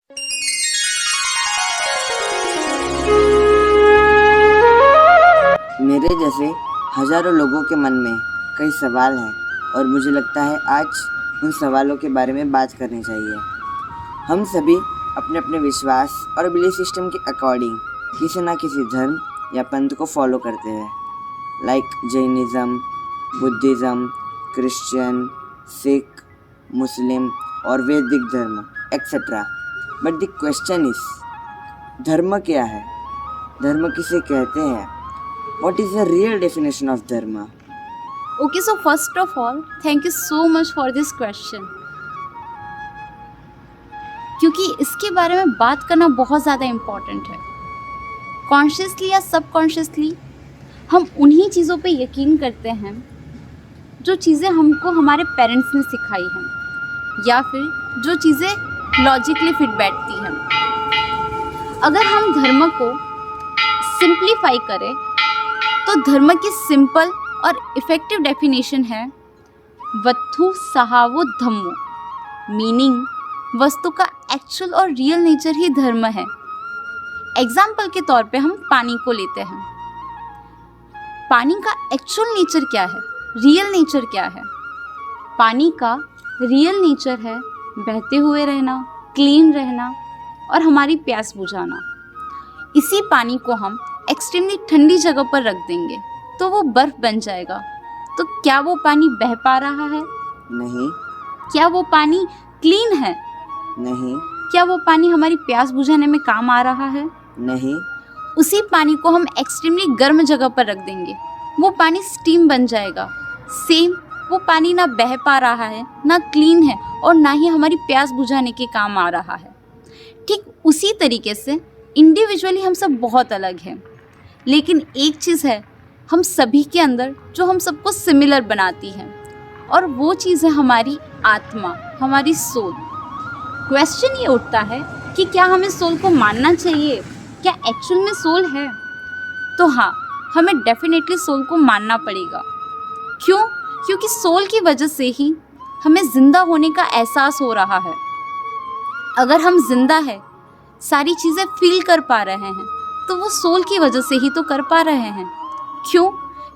मेरे जैसे हजारों लोगों के मन में कई सवाल हैं और मुझे लगता है आज उन सवालों के बारे में बात करनी चाहिए। हम सभी अपने अपने विश्वास और बिलीफ सिस्टम के अकॉर्डिंग किसी न किसी धर्म या पंथ को फॉलो करते हैं, like Jainism, Buddhism, Christian, Sikh, Muslim और वैदिक धर्म etcetera. But the question is, धर्म क्या है? धर्म किसे कहते हैं? What is the real definition of dharma? Okay, so first of all, thank you so much for this question. क्योंकि इसके बारे में बात करना बहुत ज़्यादा इम्पॉर्टेंट है। कॉन्शियसली या सबकॉन्शियसली हम उन्हीं चीज़ों पे यकीन करते हैं जो चीज़ें हमको हमारे पेरेंट्स ने सिखाई हैं या फिर जो चीज़ें लॉजिकली फिट बैठती हैं। अगर हम धर्म को सिंप्लीफाई करें तो धर्म की सिंपल और इफ़ेक्टिव डेफिनेशन है वत्थु सहावो धम्मो, मीनिंग वस्तु का एक्चुअल और रियल नेचर ही धर्म है। एग्जाम्पल के तौर पे हम पानी को लेते हैं। पानी का एक्चुअल नेचर क्या है, रियल नेचर क्या है? पानी का रियल नेचर है बहते हुए रहना, क्लीन रहना और हमारी प्यास बुझाना। इसी पानी को हम एक्सट्रीमली ठंडी जगह पर रख देंगे तो वो बर्फ बन जाएगा। तो क्या वो पानी बह पा रहा है? नहीं। क्या वो पानी क्लीन है? नहीं। क्या वो पानी हमारी प्यास बुझाने में काम आ रहा है? नहीं। उसी पानी को हम एक्सट्रीमली गर्म जगह पर रख देंगे, वो पानी स्टीम बन जाएगा। सेम, वो पानी ना बह पा रहा है, ना क्लीन है और ना ही हमारी प्यास बुझाने के काम आ रहा है। ठीक उसी तरीके से इंडिविजुअली हम सब बहुत अलग हैं, लेकिन एक चीज़ है हम सभी के अंदर जो हम सबको सिमिलर बनाती है और वो चीज़ है हमारी आत्मा, हमारी सोल। क्वेश्चन ये उठता है कि क्या हमें सोल को मानना चाहिए? क्या एक्चुअल में सोल है? तो हाँ, हमें डेफिनेटली सोल को मानना पड़ेगा। क्यों? क्योंकि सोल की वजह से ही हमें ज़िंदा होने का एहसास हो रहा है। अगर हम जिंदा है, सारी चीज़ें फील कर पा रहे हैं, तो वो सोल की वजह से ही तो कर पा रहे हैं। क्यों?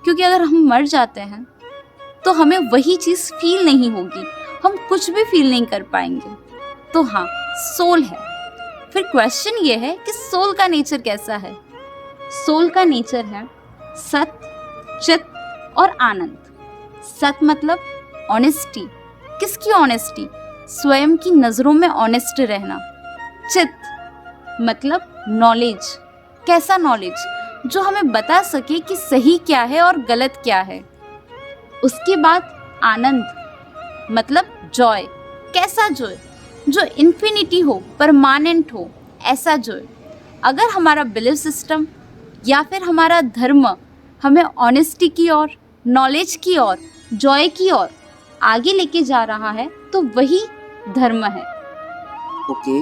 क्योंकि अगर हम मर जाते हैं तो हमें वही चीज़ फील नहीं होगी, हम कुछ भी फील नहीं कर पाएंगे। तो हाँ, सोल है। फिर क्वेश्चन ये है कि सोल का नेचर कैसा है? सोल का नेचर है सत, चित और आनंद। सत मतलब ऑनेस्टी। किसकी ऑनेस्टी? स्वयं की नज़रों में ऑनेस्ट रहना। चित मतलब नॉलेज। कैसा नॉलेज? जो हमें बता सके कि सही क्या है और गलत क्या है। उसके बाद आनंद मतलब जॉय। कैसा जॉय? जो इन्फिनिटी हो, परमानेंट हो, ऐसा जॉय। अगर हमारा बिलीफ सिस्टम या फिर हमारा धर्म हमें ऑनेस्टी की ओर, नॉलेज की ओर, जॉय की ओर आगे लेके जा रहा है तो वही धर्म है। Okay,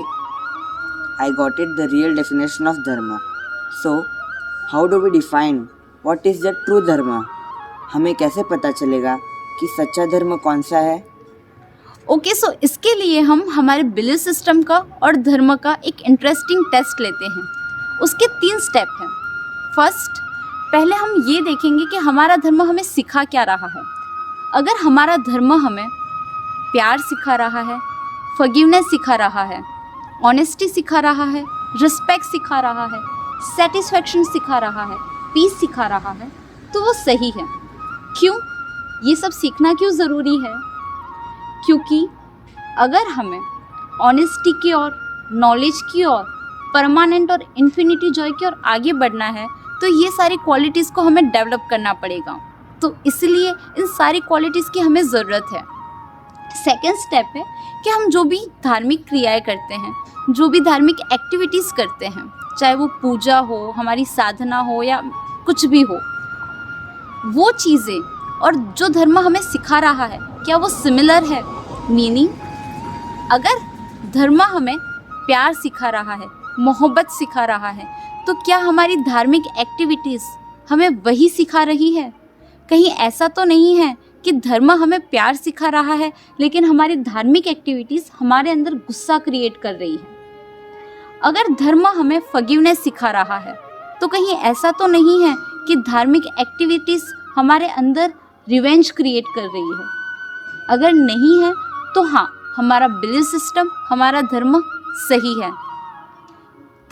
I got it, the real definition of dharma. So, how do we define what is the true dharma? हमें कैसे पता चलेगा कि सच्चा धर्म कौन सा है? ओके, सो इसके लिए हम हमारे बिलीफ सिस्टम का और धर्म का एक इंटरेस्टिंग टेस्ट लेते हैं। उसके 3 स्टेप हैं। फर्स्ट, पहले हम ये देखेंगे कि हमारा धर्म हमें सिखा क्या रहा है। अगर हमारा धर्म हमें प्यार सिखा रहा है, फॉरगिवनेस सिखा रहा है, ऑनेस्टी सिखा रहा है, रिस्पेक्ट सिखा रहा है, सेटिस्फैक्शन सिखा रहा है, पीस सिखा रहा है, तो वो सही है। क्यों? ये सब सीखना क्यों ज़रूरी है? क्योंकि अगर हमें ऑनेस्टी की ओर, नॉलेज की ओर, परमानेंट और इन्फिनिटी जॉय की ओर आगे बढ़ना है तो ये सारी क्वालिटीज़ को हमें डेवलप करना पड़ेगा। तो इसलिए इन सारी क्वालिटीज़ की हमें ज़रूरत है। सेकेंड स्टेप है कि हम जो भी धार्मिक क्रियाएं करते हैं, जो भी धार्मिक एक्टिविटीज़ करते हैं, चाहे वो पूजा हो, हमारी साधना हो या कुछ भी हो, वो चीज़ें और जो धर्म हमें सिखा रहा है क्या वो सिमिलर है? मीनिंग अगर धर्म हमें प्यार सिखा रहा है, मोहब्बत सिखा रहा है, तो क्या हमारी धार्मिक एक्टिविटीज़ हमें वही सिखा रही है? कहीं ऐसा तो नहीं है कि धर्म हमें प्यार सिखा रहा है लेकिन हमारी धार्मिक एक्टिविटीज़ हमारे अंदर गुस्सा क्रिएट कर रही है। अगर धर्म हमें फॉरगिवनेस सिखा रहा है तो कहीं ऐसा तो नहीं है कि धार्मिक एक्टिविटीज हमारे अंदर रिवेंज क्रिएट कर रही है। अगर नहीं है तो हाँ, हमारा बिलीफ सिस्टम, हमारा धर्म सही है।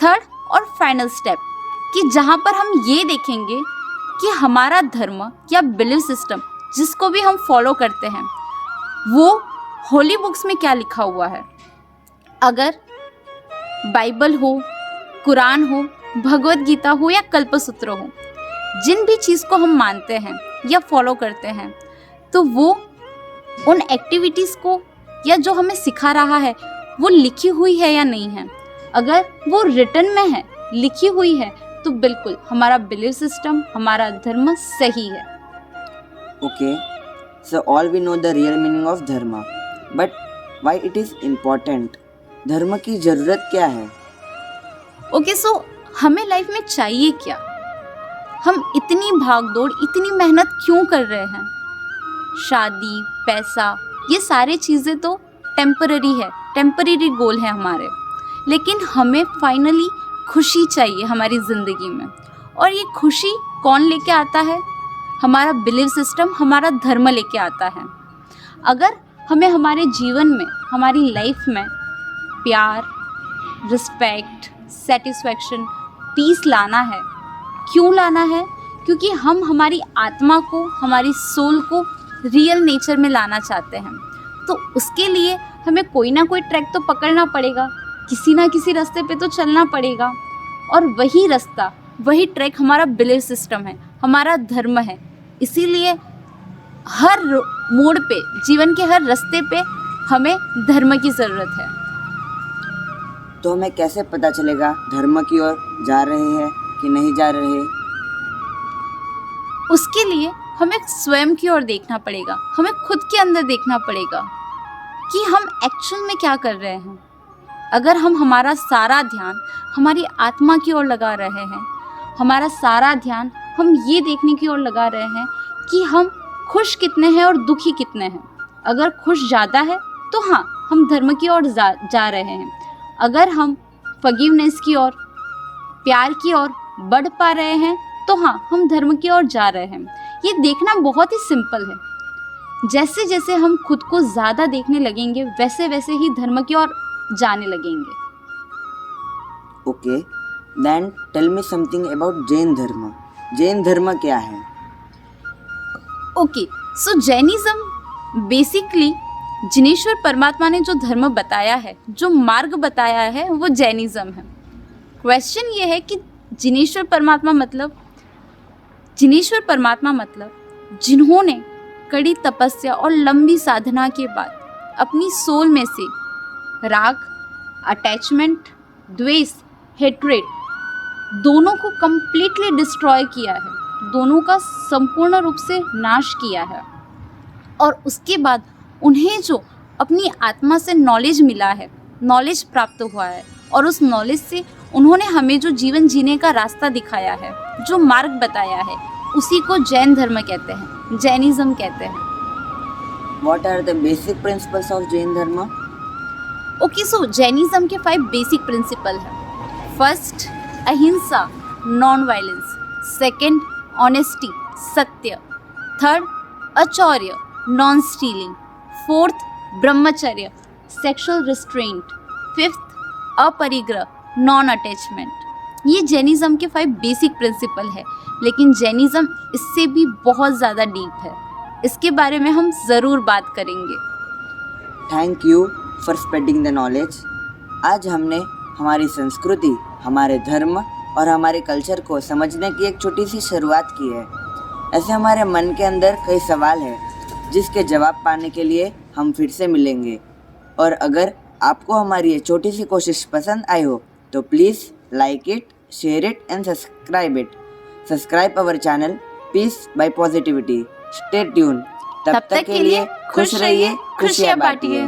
थर्ड और फाइनल स्टेप कि जहाँ पर हम ये देखेंगे कि हमारा धर्म या बिलीफ सिस्टम जिसको भी हम फॉलो करते हैं वो होली बुक्स में क्या लिखा हुआ है। अगर बाइबल हो, कुरान हो, भगवत गीता हो या कल्पसूत्र हो, जिन भी चीज़ को हम मानते हैं या फॉलो करते हैं तो वो उन एक्टिविटीज़ को या जो हमें सिखा रहा है वो लिखी हुई है या नहीं है। अगर वो रिटन में है, लिखी हुई है, तो बिल्कुल हमारा बिलीफ सिस्टम, हमारा धर्म सही है। Okay, so all we know the real meaning of dharma, but why it is important? धर्म की जरूरत क्या है? ओके, सो हमें लाइफ में चाहिए क्या? हम इतनी भागदौड़, इतनी मेहनत क्यों कर रहे हैं? शादी, पैसा, ये सारी चीज़ें तो टेम्पररी है, टेम्पररी गोल है हमारे। लेकिन हमें फाइनली खुशी चाहिए हमारी ज़िंदगी में, और ये खुशी कौन लेके आता है? हमारा बिलीफ सिस्टम, हमारा धर्म लेके आता है। अगर हमें हमारे जीवन में, हमारी लाइफ में प्यार, रिस्पेक्ट, सेटिस्फैक्शन, पीस लाना है, क्यों लाना है? क्योंकि हम हमारी आत्मा को, हमारी सोल को रियल नेचर में लाना चाहते हैं। तो उसके लिए हमें कोई ना कोई ट्रैक तो पकड़ना पड़ेगा, किसी ना किसी रास्ते पे तो चलना पड़ेगा, और वही रास्ता, वही ट्रैक हमारा बिलीफ सिस्टम है, हमारा धर्म है। इसीलिए हर मोड़ पे, जीवन के हर रास्ते पे हमें धर्म की ज़रूरत है। तो हमें कैसे पता चलेगा धर्म की ओर जा रहे हैं कि नहीं जा रहे? उसके लिए हमें स्वयं की ओर देखना पड़ेगा, हमें खुद के अंदर देखना पड़ेगा कि हम एक्चुअल में क्या कर रहे हैं। अगर हम हमारा सारा ध्यान हमारी आत्मा की ओर लगा रहे हैं, हमारा सारा ध्यान हम ये देखने की ओर लगा रहे हैं कि हम खुश कितने हैं और दुखी कितने हैं। अगर खुश ज़्यादा है तो हाँ, हम धर्म की ओर जा रहे हैं। अगर हम फॉरगिवनेस की ओर, प्यार की ओर बढ़ पा रहे हैं तो हाँ, हम धर्म की ओर जा रहे हैं। ये देखना बहुत ही सिंपल है। जैसे जैसे हम खुद को ज़्यादा देखने लगेंगे वैसे वैसे ही धर्म की ओर जाने लगेंगे। Okay, then tell me something about Jain dharma. Jain धर्म क्या है? Okay, so Jainism basically Jineshwar परमात्मा ने जो धर्म बताया है, जो मार्ग बताया है, वो जैनिज्म है। क्वेश्चन ये है कि जिनेश्वर परमात्मा मतलब जिन्होंने कड़ी तपस्या और लंबी साधना के बाद अपनी सोल में से राग, अटैचमेंट, द्वेष, हेट्रेड दोनों को कंप्लीटली डिस्ट्रॉय किया है, दोनों का संपूर्ण रूप से नाश किया है। और उसके बाद उन्हें जो अपनी आत्मा से नॉलेज मिला है, नॉलेज प्राप्त हुआ है, और उस नॉलेज से उन्होंने हमें जो जीवन जीने का रास्ता दिखाया है, जो मार्ग बताया है, उसी को जैन धर्म कहते हैं, जैनिज्म कहते हैं। What are the basic principles of Jain धर्म? ओके, सो जैनिज्म के 5 बेसिक प्रिंसिपल है। First, ahimsa, non violence. Second, honesty, satya. Third, achaurya, non stealing. Fourth, brahmacharya, sexual restraint. Fifth, aparigraha, non attachment. ये जैनिज्म के 5 बेसिक प्रिंसिपल है, लेकिन जैनिज्म इससे भी बहुत ज़्यादा डीप है। इसके बारे में हम ज़रूर बात करेंगे। Thank you for spreading the knowledge. आज हमने हमारी संस्कृति, हमारे धर्म और हमारे कल्चर को समझने की एक छोटी सी शुरुआत की है। ऐसे हमारे मन के अंदर कई सवाल हैं जिसके जवाब पाने के लिए हम फिर से मिलेंगे। और अगर आपको हमारी ये छोटी सी कोशिश पसंद आई हो तो please like it, share it and subscribe it. Subscribe our channel peace by positivity. Stay tune. तब तक के लिए खुश रहिए, खुशियाँ बांटिए।